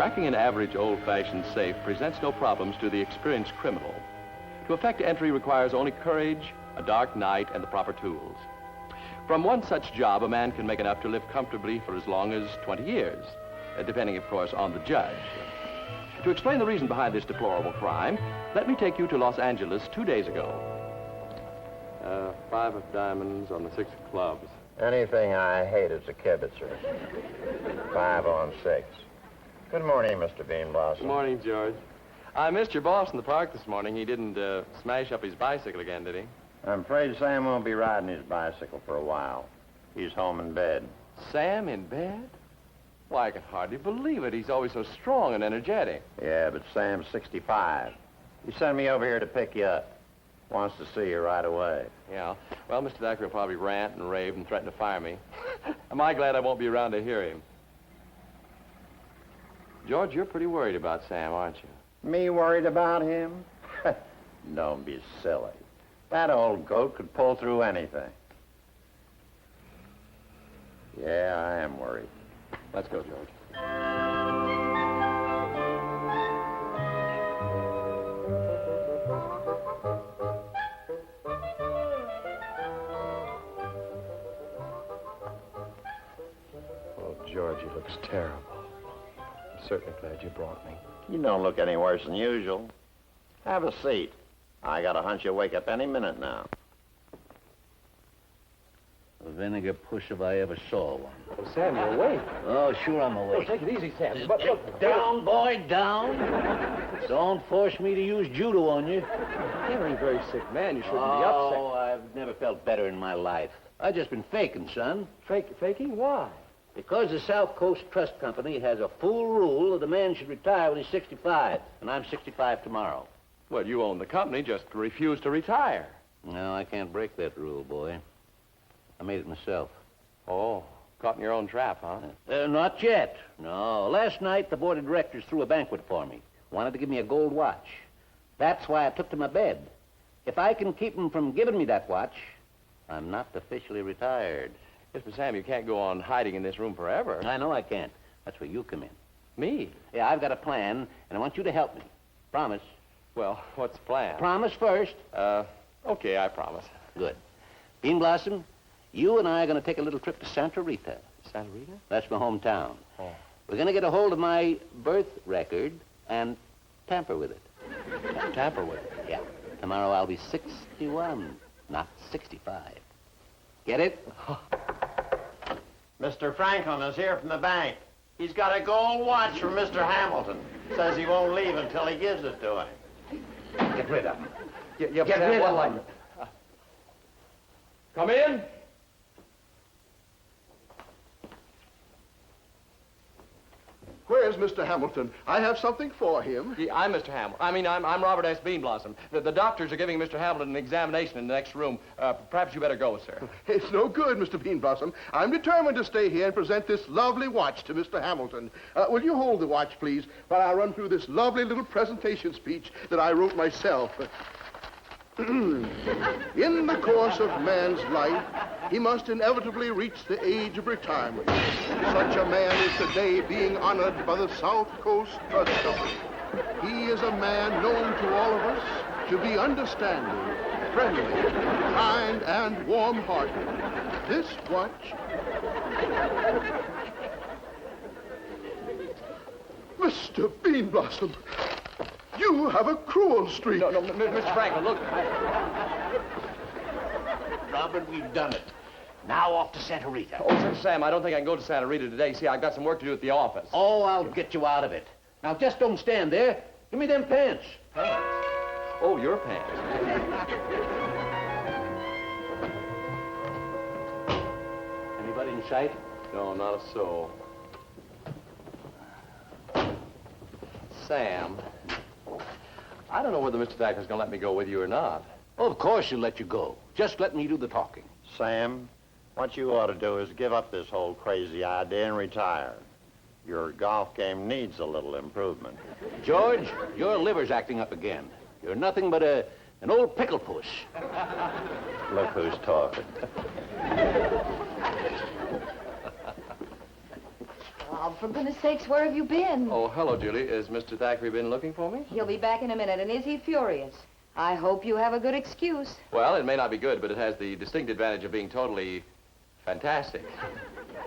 Cracking an average old-fashioned safe presents no problems to the experienced criminal. To effect entry requires only courage, a dark night, and the proper tools. From one such job, a man can make enough to live comfortably for as long as 20 years, depending, of course, on the judge. To explain the reason behind this deplorable crime, let me take you to Los Angeles 2 days ago. 5 of diamonds on the 6 of clubs. Anything I hate is a kibitzer. 5 on 6. Good morning, Mr. Beanblossom. Good morning, George. I missed your boss in the park this morning. He didn't smash up his bicycle again, did he? I'm afraid Sam won't be riding his bicycle for a while. He's home in bed. Sam in bed? Why, I can hardly believe it. He's always so strong and energetic. Yeah, but Sam's 65. He sent me over here to pick you up. Wants to see you right away. Yeah. Well, Mr. Thackery will probably rant and rave and threaten to fire me. Am I glad I won't be around to hear him? George, you're pretty worried about Sam, aren't you? Me worried about him? Don't be silly. That old goat could pull through anything. Yeah, I am worried. Let's go, George. Oh, George, he looks terrible. I'm certainly glad you brought me. You don't look any worse than usual. Have a seat. I got a hunch you'll wake up any minute now. A vinegar push if I ever saw one. Oh, Sam, you're awake. Oh, sure I'm Oh, awake. take it easy, Sam. But look, Down, boy, down. Don't force me to use judo on you. You're a very sick man. You shouldn't be Oh, upset. I've never felt better in my life. I just been faking, son. Faking? Why? Because the South Coast Trust Company has a full rule that a man should retire when he's 65, and I'm 65 tomorrow. Well, you own the company, just refuse to retire. No, I can't break that rule, boy. I made it myself. Oh, caught in your own trap, huh? Not yet. No. Last night, the board of directors threw a banquet for me. Wanted to give me a gold watch. That's why I took to my bed. If I can keep them from giving me that watch, I'm not officially retired. Yes, but Sam, you can't go on hiding in this room forever. I know I can't. That's where you come in. Me? Yeah, I've got a plan, and I want you to help me. Promise. Well, what's the plan? Promise first. Okay, I promise. Good. Beanblossom, you and I are going to take a little trip to Santa Rita. Santa Rita? That's my hometown. Oh. We're going to get a hold of my birth record and tamper with it. Tamper with it? Yeah. Tomorrow I'll be 61, not 65. Get it? Mr. Franklin is here from the bank. He's got a gold watch from Mr. Hamilton. Says he won't leave until he gives it to him. Get rid of him. Get rid of him. Come in. Where's Mr. Hamilton? I have something for him. Yeah, I'm Mr. Hamilton. I'm Robert S. Beanblossom. The doctors are giving Mr. Hamilton an examination in the next room. Perhaps you better go, sir. It's no good, Mr. Beanblossom. I'm determined to stay here and present this lovely watch to Mr. Hamilton. Will you hold the watch, please, while I run through this lovely little presentation speech that I wrote myself. In the course of man's life, he must inevitably reach the age of retirement. Such a man is today being honored by the South Coast Trust Company. He is a man known to all of us to be understanding, friendly, kind, and warm-hearted. This watch... Mr. Beanblossom, you have a cruel streak. No, Mr. Franklin, look. Robert, we've done it. Now off to Santa Rita. Oh, Sam, I don't think I can go to Santa Rita today. See, I've got some work to do at the office. Oh, I'll get you out of it. Now, just don't stand there. Give me them pants. Pants? Oh, your pants. Anybody in sight? No, not a soul. Sam, I don't know whether Mr. Thacker's going to let me go with you or not. Oh, of course he'll let you go. Just let me do the talking. Sam, what you ought to do is give up this whole crazy idea and retire. Your golf game needs a little improvement. George, your liver's acting up again. You're nothing but an old pickle puss. Look who's talking. Bob, for goodness sakes, where have you been? Oh, hello, Julie. Has Mr. Thackery been looking for me? He'll be back in a minute, and is he furious? I hope you have a good excuse. Well, it may not be good, but it has the distinct advantage of being totally fantastic.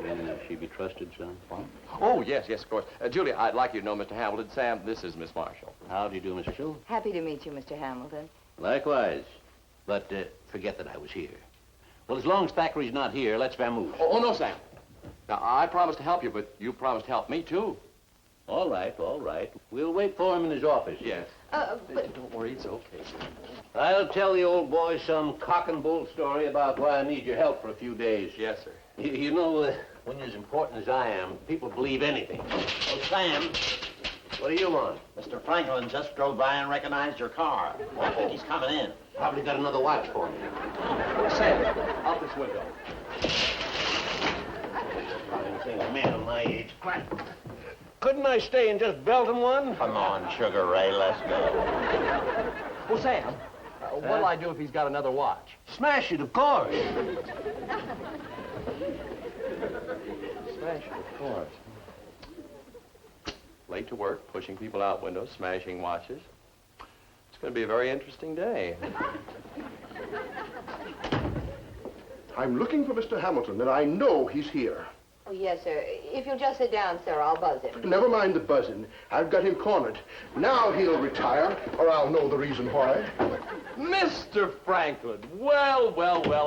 Can she be trusted, son? What? Oh, yes, of course. Julie, I'd like you to know Mr. Hamilton. Sam, this is Miss Marshall. How do you do, Mr. Shaw? Happy to meet you, Mr. Hamilton. Likewise. But forget that I was here. Well, as long as Thackeray's not here, let's vamoose. Oh, no, Sam. Now, I promised to help you, but you promised to help me, too. All right. We'll wait for him in his office. Yes. But... Don't worry, it's okay. I'll tell the old boy some cock and bull story about why I need your help for a few days. Yes, sir. You know, when you're as important as I am, people believe anything. Oh, Sam, What do you want? Mr. Franklin just drove by and recognized your car. I think he's coming in. Probably got another watch for me. Sam, out this window. I didn't think a man of my age. Couldn't I stay and just belt him one? Come on, Sugar Ray, let's go. Well, Sam, what'll I do if he's got another watch? Smash it, of course. Smash it, of course. Late to work, pushing people out windows, smashing watches. It's going to be a very interesting day. I'm looking for Mr. Hamilton, and I know he's here. Oh, yes, sir. If you'll just sit down, sir, I'll buzz him. Never mind the buzzing. I've got him cornered. Now he'll retire, or I'll know the reason why. Mr. Franklin, well,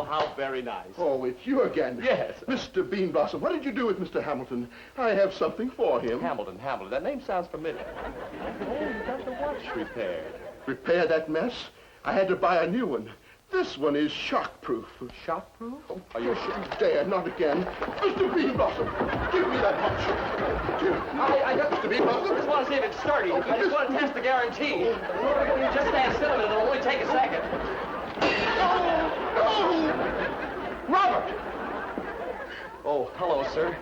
how very nice. Oh, it's you again. Yes. Mr. Beanblossom, what did you do with Mr. Hamilton? I have something for him. Hamilton, that name sounds familiar. Oh, you got the watch repaired. Repair that mess? I had to buy a new one. This one is shockproof. Shockproof? Are you sure? Dad, not again. Mr. Beanblossom, give me that watch. I got Mr. Beanblossom. I just want to see if it's sturdy. I just want to test the guarantee. You just stand still and it'll only take a second. No! Robert! Oh, hello, sir.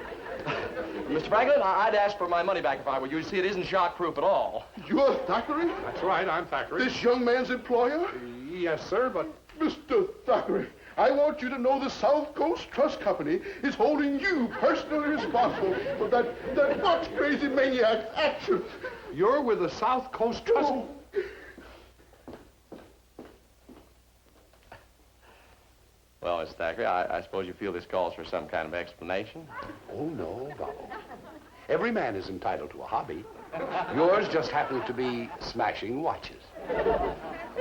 Mr. Franklin, I'd ask for my money back if I were you. You see, it isn't shock-proof at all. You're Thackery? That's right, I'm Thackeray. This young man's employer? Yes, sir, but... Mr. Thackeray, I want you to know the South Coast Trust Company is holding you personally responsible for that watch-crazy maniac's actions. You're with the South Coast Trust... Oh. Well, Mr. Thackeray, I suppose you feel this calls for some kind of explanation. Oh, no, Gobble. Every man is entitled to a hobby. Yours just happens to be smashing watches.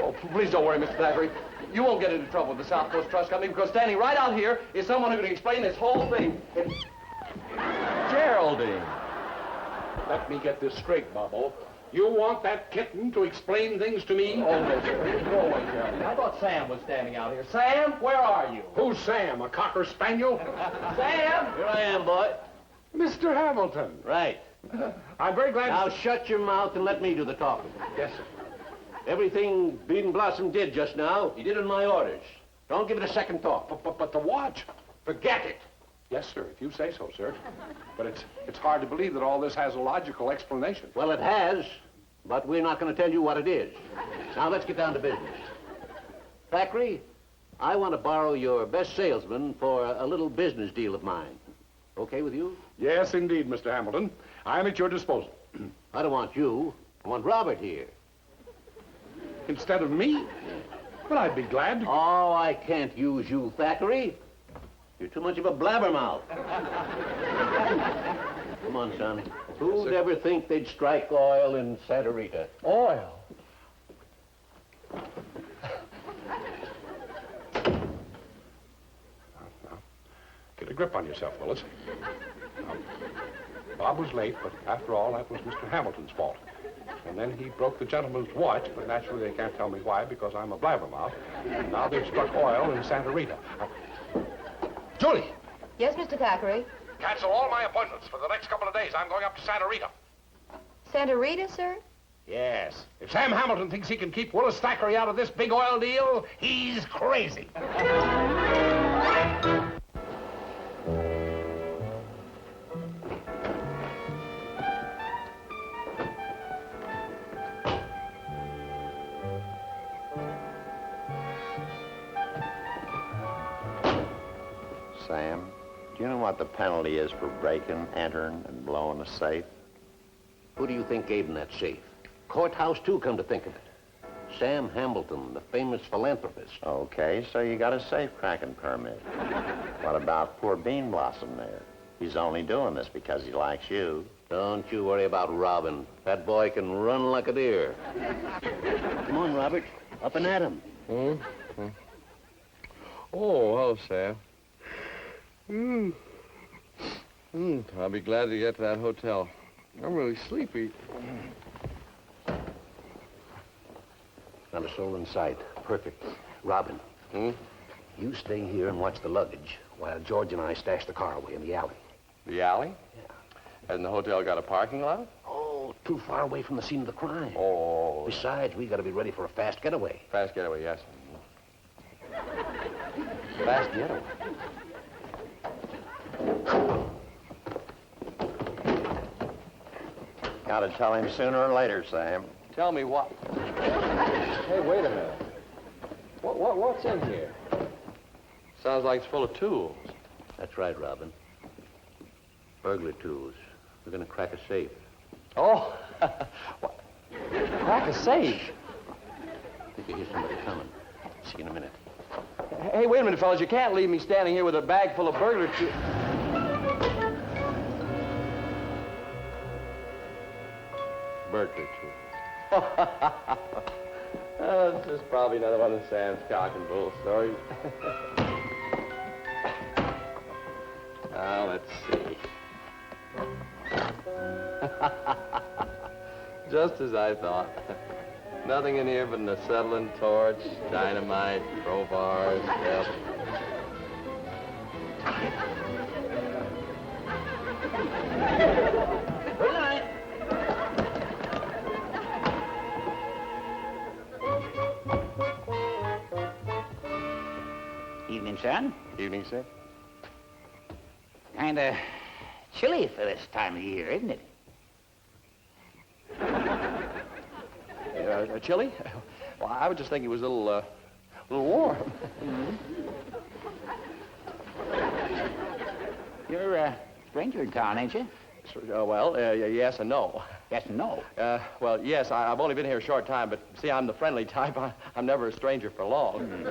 Oh, please don't worry, Mr. Thackeray. You won't get into trouble with the South Coast Trust Company because standing right out here is someone who can explain this whole thing. Geraldine. Let me get this straight, Bubble. You want that kitten to explain things to me? Oh, no, sir. Go away, Geraldine. I thought Sam was standing out here. Sam, where are you? Who's Sam, a cocker spaniel? Sam! Here I am, boy. Mr. Hamilton. Right. I'm very glad... Now shut your mouth and let me do the talking. Yes, sir. Everything Beanblossom did just now, he did on my orders. Don't give it a second thought. But the watch... Forget it. Yes, sir, if you say so, sir. But it's hard to believe that all this has a logical explanation. Well, it has, but we're not going to tell you what it is. Now let's get down to business. Thackeray, I want to borrow your best salesman for a little business deal of mine. Okay with you? Yes, indeed, Mr. Hamilton. I'm at your disposal. I don't want you. I want Robert here. Instead of me? Well, I'd be glad to... Oh, I can't use you, Thackeray. You're too much of a blabbermouth. Come on, son. Who'd ever think they'd strike oil in Santa Rita? Oil? Now, get a grip on yourself, Willis. Now, Bob was late, but after all, that was Mr. Hamilton's fault. And then he broke the gentleman's watch, but naturally they can't tell me why because I'm a blabbermouth. And now they've struck oil in Santa Rita. Julie! Yes, Mr. Thackeray? Cancel all my appointments for the next couple of days. I'm going up to Santa Rita. Santa Rita, sir? Yes. If Sam Hamilton thinks he can keep Willis Thackeray out of this big oil deal, he's crazy. Sam, Do you know what the penalty is for breaking, entering, and blowing a safe? Who do you think gave him that safe? Courthouse, too, come to think of it. Sam Hamilton, the famous philanthropist. Okay, so you got a safe cracking permit. What about poor Beanblossom there? He's only doing this because he likes you. Don't you worry about Robin. That boy can run like a deer. Come on, Robert. Up and at him. Oh, hello, Sam. I'll be glad to get to that hotel. I'm really sleepy. Not a soul in sight. Perfect. Robin, you stay here and watch the luggage while George and I stash the car away in the alley. The alley? Yeah. Hasn't the hotel got a parking lot? Oh, too far away from the scene of the crime. Oh. Besides, we got to be ready for a fast getaway. Fast getaway, yes. Fast getaway. Gotta tell him sooner or later, Sam. Tell me what? Hey, wait a minute. What's in here? Sounds like it's full of tools. That's right, Robin. Burglar tools. We're going to crack a safe. Oh, what? Crack a safe? I think you hear somebody coming. See you in a minute. Hey, wait a minute, fellas. You can't leave me standing here with a bag full of burglar tools. Burglar tools. This is probably another one of Sam's cock and bull stories. Now, let's see. Just as I thought. Nothing in here but an acetylene torch, dynamite, crowbars, yep. Good night. Evening, son. Evening, sir. Kinda chilly for this time of year, isn't it? Chilly? Well, I was just thinking it was a little warm. You're a stranger in town, ain't you? Yes and no. Yes and no. Well, yes, I've only been here a short time, but see, I'm the friendly type. I'm never a stranger for long.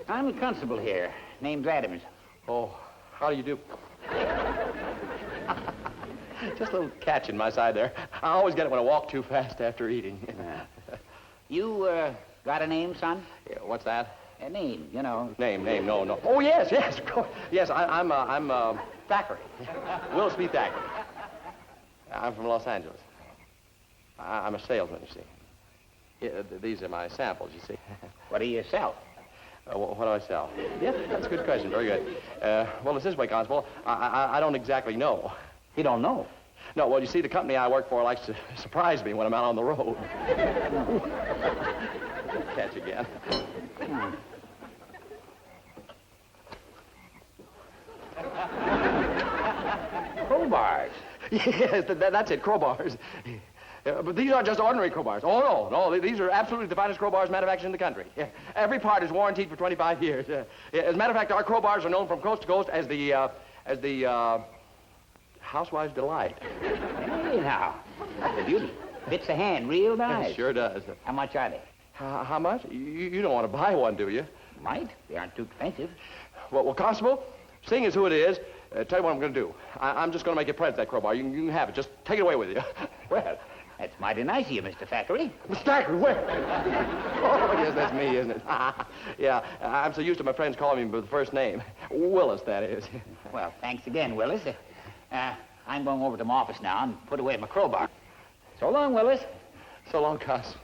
I'm the constable here, named Gladimus. Oh, how do you do? Just a little catch in my side there. I always get it when I walk too fast after eating. You, got a name, son? Yeah, what's that? A name, you know. Name, no. Oh, yes, of course. Yes, I'm Thackery. Willis B. Thackery. I'm from Los Angeles. I'm a salesman, you see. Yeah, these are my samples, you see. What do you sell? What do I sell? Yes, that's a good question. Very good. Well, it's this way, Constable. I don't exactly know. You don't know? No, well, you see, the company I work for likes to surprise me when I'm out on the road. Catch again. Crowbars. Yes, that's it, crowbars. But these aren't just ordinary crowbars. Oh, no, these are absolutely the finest crowbars manufactured in the country. Every part is warranted for 25 years. As a matter of fact, our crowbars are known from coast to coast as the housewife's delight. Hey, now. That's a beauty. Fits the hand real nice. It sure does. How much are they? How much? You don't want to buy one, do you? Might. They aren't too expensive. Well, Constable, seeing as who it is, tell you what I'm going to do. I'm just going to make you a present of that crowbar. You can have it. Just take it away with you. Well, that's mighty nice of you, Mr. Thackery. Mr. Thackery, where? Oh, yes, that's me, isn't it? Yeah, I'm so used to my friends calling me by the first name. Willis, that is. Well, thanks again, Willis. I'm going over to my office now and put away my crowbar. So long, Willis. So long, Constable.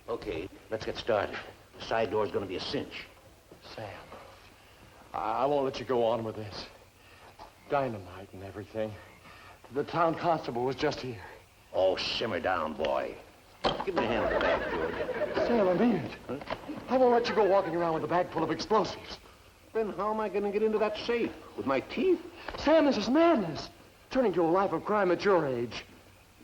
Okay, let's get started. The side door's going to be a cinch. Sam, I won't let you go on with this. Dynamite and everything. The town constable was just here. Oh, simmer down, boy. Give me a hand with the bag, George. Sam, I mean it. Huh? I won't let you go walking around with a bag full of explosives. Then how am I going to get into that safe? With my teeth? Sam, this is madness. Turning to a life of crime at your age.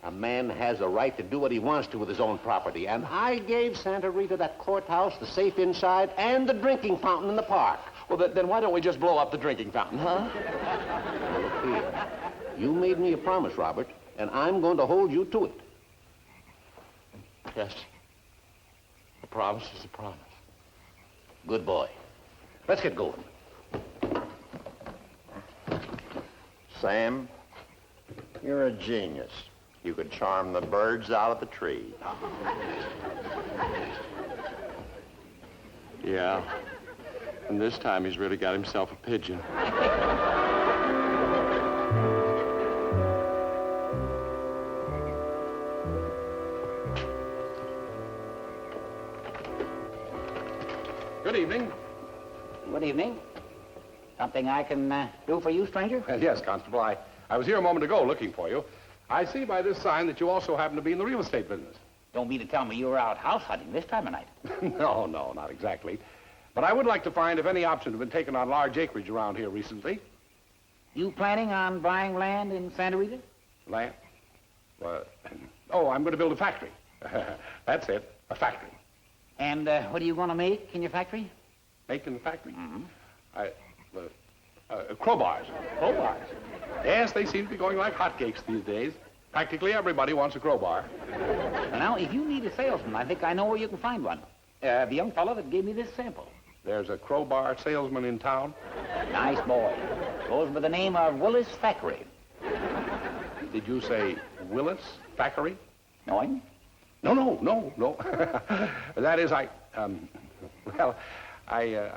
A man has a right to do what he wants to with his own property, and I gave Santa Rita that courthouse, the safe inside, and the drinking fountain in the park. Well, then why don't we just blow up the drinking fountain, huh? Now, look here. You made me a promise, Robert, and I'm going to hold you to it. Yes. A promise is a promise. Good boy. Let's get going. Sam, you're a genius. You could charm the birds out of the tree. Yeah. And this time he's really got himself a pigeon. Good evening. Good evening. Something I can do for you, stranger? Yes, Constable. I was here a moment ago looking for you. I see by this sign that you also happen to be in the real estate business. Don't mean to tell me you were out house hunting this time of night. No, not exactly. But I would like to find if any options have been taken on large acreage around here recently. You planning on buying land in Santa Rita? Land? I'm going to build a factory. That's it, a factory. And what are you going to make in your factory? Making the factory? Mm-hmm. Crowbars. Crowbars. Yes, they seem to be going like hotcakes these days. Practically everybody wants a crowbar. Now, if you need a salesman, I think I know where you can find one. The young fellow that gave me this sample. There's a crowbar salesman in town. Nice boy. Goes by the name of Willis Thackery. Did you say Willis Thackery? Know him? No. That is, I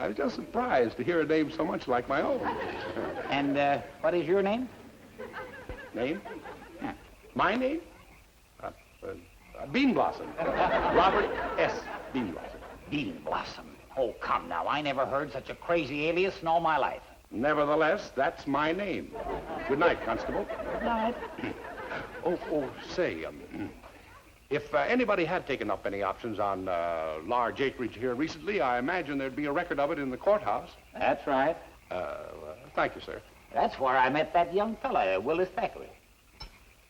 was just surprised to hear a name so much like my own. And what is your name? Name? Yeah. My name? Beanblossom. Robert S. Beanblossom. Beanblossom. Oh, come now. I never heard such a crazy alias in all my life. Nevertheless, that's my name. Good night, Constable. Good night. Say, if anybody had taken up any options on large acreage here recently, I imagine there'd be a record of it in the courthouse. That's right. Thank you, sir. That's where I met that young fella, Willis Thackery.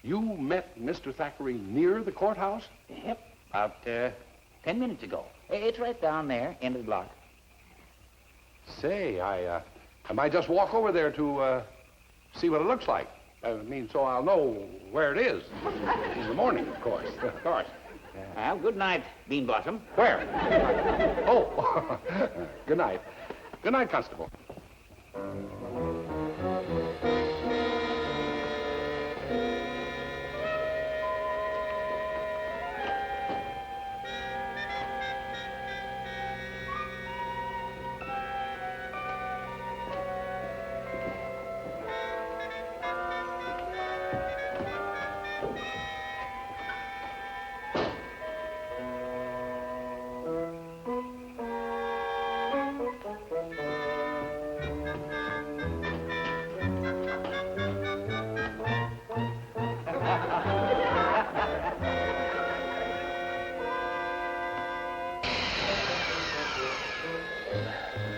You met Mr. Thackeray near the courthouse? Yep. About 10 minutes ago. It's right down there, end of the block. Say, I might just walk over there to see what it looks like. So I'll know where it is. In the morning, of course. Of course. Well, good night, Beanblossom. Where? Oh, good night. Good night, Constable.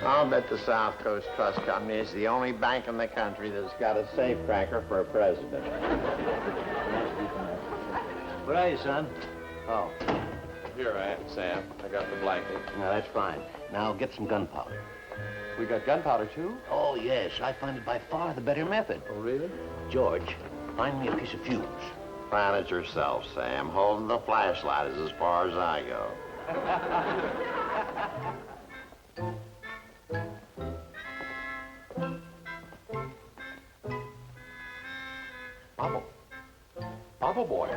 I'll bet the South Coast Trust Company is the only bank in the country that's got a safecracker for a president. Where are you, son? Oh, Here I am, Sam. I got the blanket. now that's fine. Now get some gunpowder. We got gunpowder, too? Oh, yes. I find it by far the better method. Oh, really? George, find me a piece of fuse. Find it yourself, Sam. Holding the flashlight is as far as I go. Papa boy.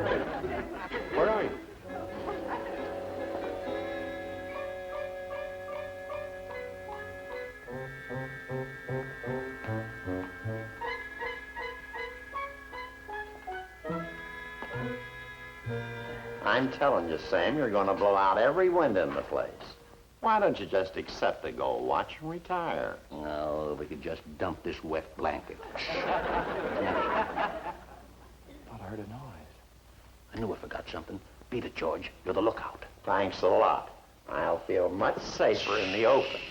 Where are you? I'm telling you, Sam, you're going to blow out every window in the place. Why don't you just accept the gold watch and retire? No, we could just dump this wet blanket. I thought I heard a noise. I knew I forgot something. Beat it, George. You're the lookout. Thanks a lot. I'll feel much safer in the open.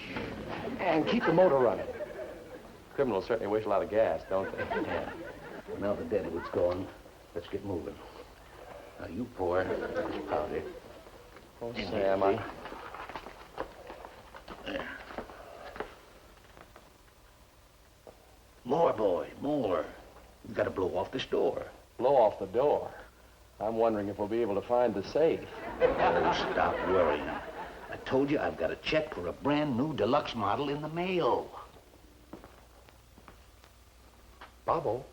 And keep the motor running. Criminals certainly waste a lot of gas, don't they? Yeah. Now the deadwood's gone. Let's get moving. Now, you pour this powder. Oh, in Sam, here, There. More, boy, more. You've got to blow off this door. Blow off the door. I'm wondering if we'll be able to find the safe. Oh, stop worrying. I told you I've got a check for a brand new deluxe model in the mail. Bobo?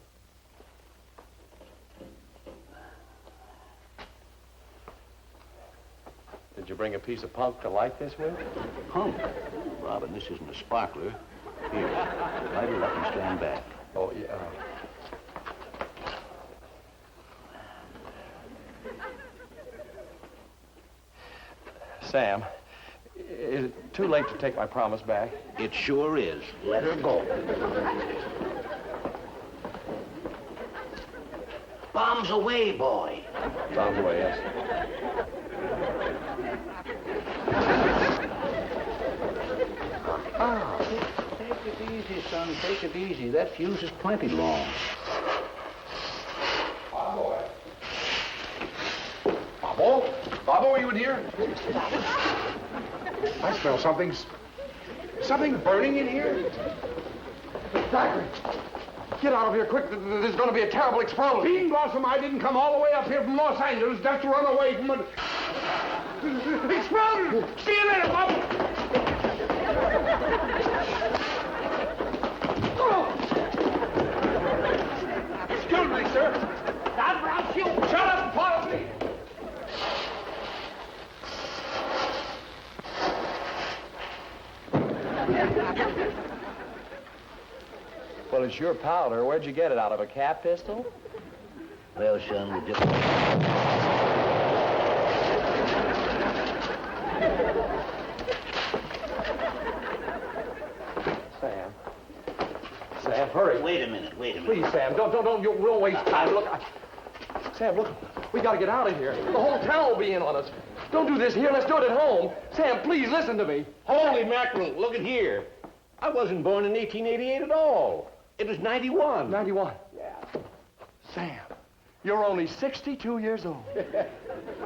Did you bring a piece of punk to light this with? Punk. Robin, this isn't a sparkler. Here, light it up and stand back. Oh, yeah. Sam, is it too late to take my promise back? It sure is. Let her go. Bombs away, boy. Bombs away, yes. Ah, take it easy, son. Take it easy. That fuse is plenty long. Bobo? Bobo? Bobo, are you in here? I smell something burning in here. Thackery, get out of here quick. There's going to be a terrible explosion. Beanblossom, I didn't come all the way up here from Los Angeles just to run away from an explosion. See you later, Bobo. Excuse me, sir. Stop or I'll shoot. Shut up and follow me. Well, it's your powder. Where'd you get it? Out of a cat pistol? Well, son, we just... Sam, hurry. Wait a minute. Please, Sam, don't waste time. Look, Sam, look, we gotta get out of here. The whole town will be in on us. Don't do this here. Let's do it at home. Sam, please listen to me. Holy mackerel, look at here. I wasn't born in 1888 at all. It was 91. 91. Yeah. Sam, you're only 62 years old.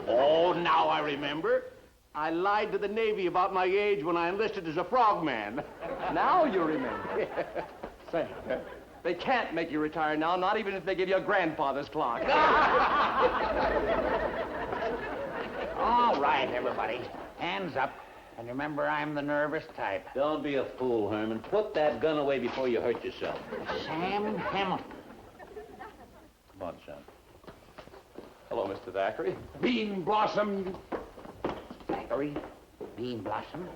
Oh, now I remember. I lied to the Navy about my age when I enlisted as a frogman. Now you remember. Sam, they can't make you retire now, not even if they give you a grandfather's clock. All right, everybody. Hands up. And remember, I'm the nervous type. Don't be a fool, Herman. Put that gun away before you hurt yourself. Sam Hamilton. Come on, son. Hello, Mr. Thackery. Beanblossom. Thackery. Beanblossom.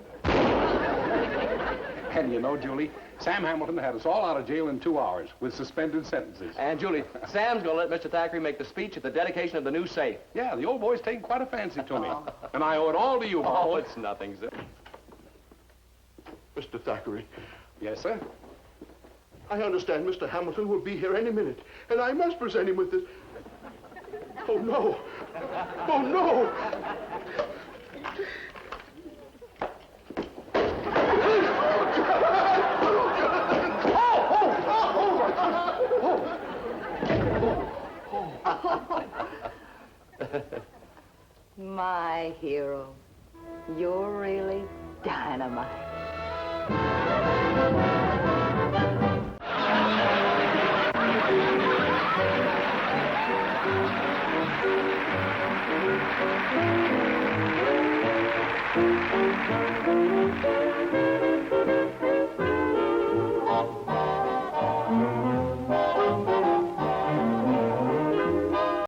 And you know, Julie, Sam Hamilton had us all out of jail in 2 hours with suspended sentences. And, Julie, Sam's going to let Mr. Thackery make the speech at the dedication of the new safe. Yeah, the old boy's taking quite a fancy to me. And I owe it all to you, Bob. Oh, it's nothing, sir. Mr. Thackery, Yes, sir? I understand Mr. Hamilton will be here any minute, and I must present him with this. Oh, no. Oh, no. My hero. You're really dynamite.